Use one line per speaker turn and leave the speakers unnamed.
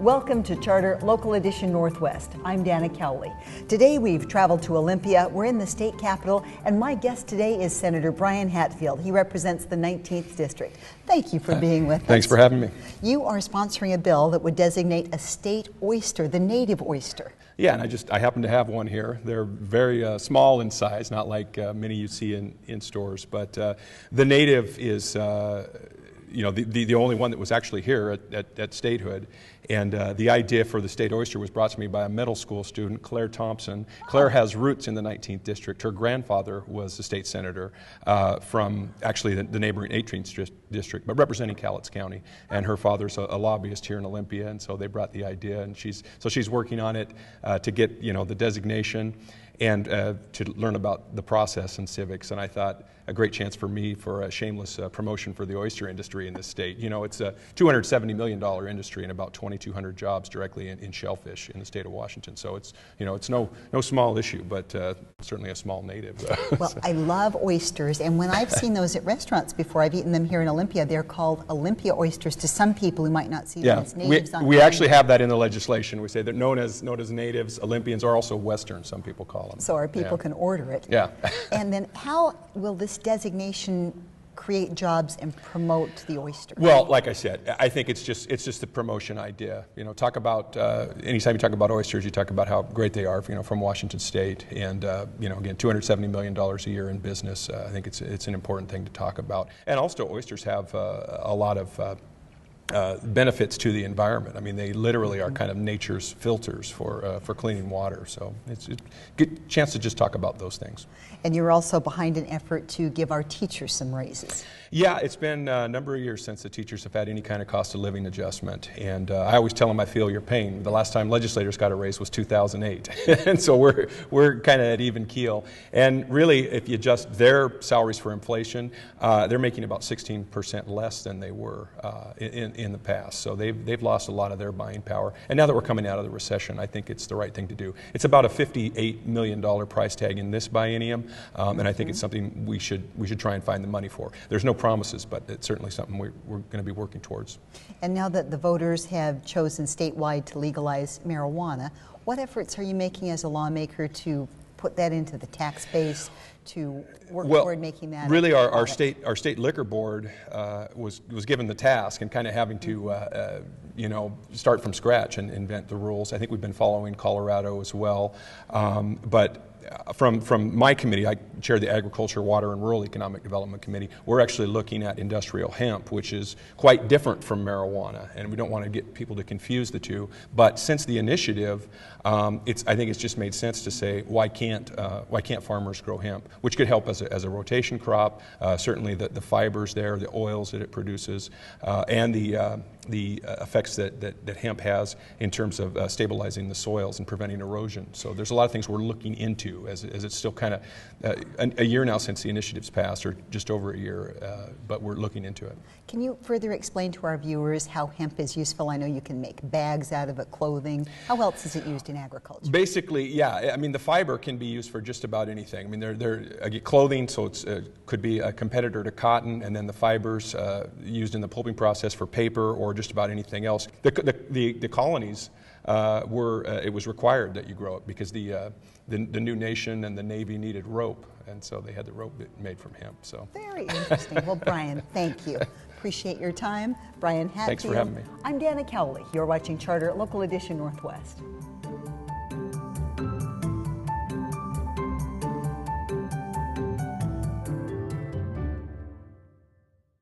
Welcome to Charter Local Edition Northwest. I'm Dana Cowley. Today we've traveled to Olympia. We're in the state capitol, and my guest today is Senator Brian Hatfield. He represents the 19th District. Thank you for being with us.
Thanks for having me.
You are sponsoring a bill that would designate a state oyster, the native oyster.
Yeah, and I happen to have one here. They're very small in size, not like many you see in stores, but the native is the only one that was actually here at statehood. And the idea for the state oyster was brought to me by a middle school student, Claire Thompson. Claire has roots in the 19th District. Her grandfather was the state senator from actually the neighboring 18th District, but representing Cowlitz County. And her father's a lobbyist here in Olympia, and so they brought the idea, and she's working on it to get the designation and to learn about the process and civics. And I thought a great chance for me for a shameless promotion for the oyster industry in this state. It's a $270 million industry and about 2,200 jobs directly in shellfish in the state of Washington. So it's no small issue, but certainly a small native.
Well, I love oysters, and when I've seen those at restaurants before, I've eaten them here in Olympia. They're called Olympia oysters to some people who might not see them as natives.
We actually have that in the legislation. We say they're known as natives, Olympians, or also Western, some people call them.
So our people can order it.
Yeah.
And then how will this designation create jobs and promote the oyster?
Well, like I said, I think it's just the promotion idea. Talk about anytime you talk about oysters, you talk about how great they are, from Washington State, and again, $270 million a year in business. I think it's an important thing to talk about. And also, oysters have a lot of benefits to the environment. I mean, they literally are kind of nature's filters for cleaning water. So it's a good chance to just talk about those things.
And you're also behind an effort to give our teachers some raises.
Yeah, it's been a number of years since the teachers have had any kind of cost of living adjustment. And I always tell them I feel your pain. The last time legislators got a raise was 2008. And so we're kind of at even keel. And really, if you adjust their salaries for inflation, they're making about 16% less than they were in the past. So they've lost a lot of their buying power. And now that we're coming out of the recession, I think it's the right thing to do. It's about a $58 million price tag in this biennium, and I think it's something we should try and find the money for. There's no promises, but it's certainly something we're going to be working towards.
And now that the voters have chosen statewide to legalize marijuana, what efforts are you making as a lawmaker to put that into the tax base, to work toward making that?
Really, our state liquor board was given the task and kind of having to start from scratch and invent the rules. I think we've been following Colorado as well, but from my committee, I chair the Agriculture, Water, and Rural Economic Development Committee. We're actually looking at industrial hemp, which is quite different from marijuana, and we don't want to get people to confuse the two. But since the initiative, I think it's just made sense to say, why can't farmers grow hemp, which could help as a rotation crop. Certainly the fibers there, the oils that it produces, and the effects that hemp has in terms of stabilizing the soils and preventing erosion. So there's a lot of things we're looking into as it's still kind of a year now since the initiative's passed, or just over a year, but we're looking into it.
Can you further explain to our viewers how hemp is useful? I know you can make bags out of it, clothing. How else is it used in agriculture?
Basically, yeah. I mean, the fiber can be used for just about anything. I mean, they're clothing, so it could be a competitor to cotton, and then the fibers used in the pulping process for paper or just about anything else. The colonies it was required that you grow it because the new nation and the Navy needed rope, and so they had the rope made from hemp. So
very interesting. Well, Brian, thank you. Appreciate your time. Brian Hatfield.
Thanks for having me.
I'm Dana Cowley. You're watching Charter Local Edition Northwest.